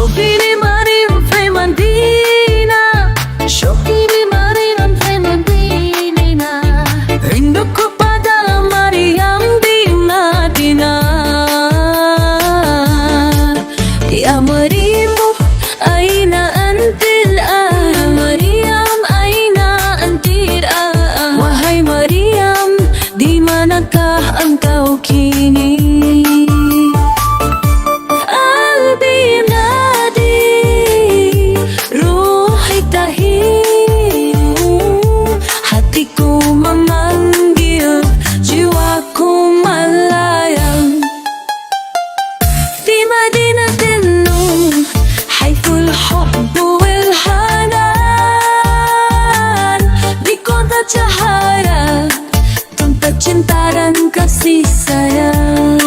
Syukur Maria fai Madina, Syukur Maria fai Madina. Rindu kepada Maryam di Madinah. Ya Maryam aina antil Maryam aina antil Wahai Maryam, di manakah engkau kini? Hatiku memanggil, jiwaku melayang. Di Madinatin Nur, haithul hubbu wal hanan. Di kota cahaya, tempat cinta dan kasih sayang.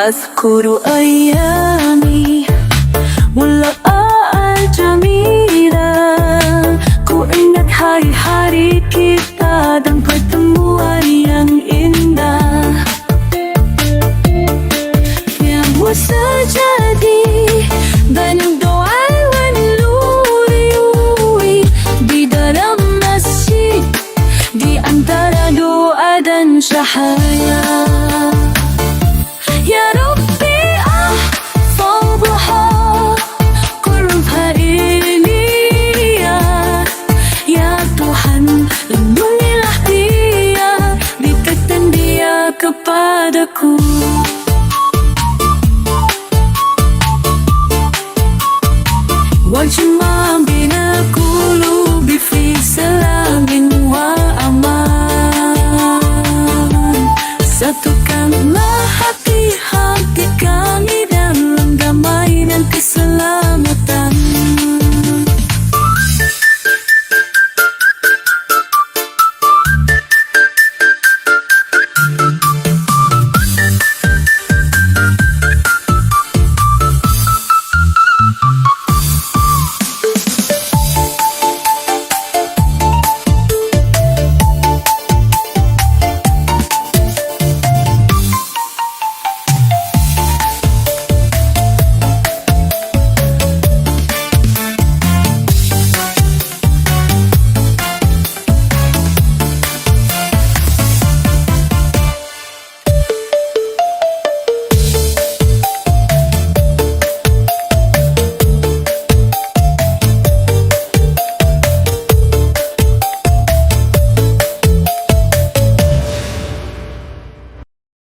Azkuru ayami mula'al jamila. Ku ingat hari-hari kita dan pertemuan yang indah yang sejadi. Banyak doa wanluri di dalam masjid, di antara doa dan cahaya. Ya Rabbi ahfadha qurba iliyah. Ya Tuhan, lindungilah dia, dekatkan dia kepadaku.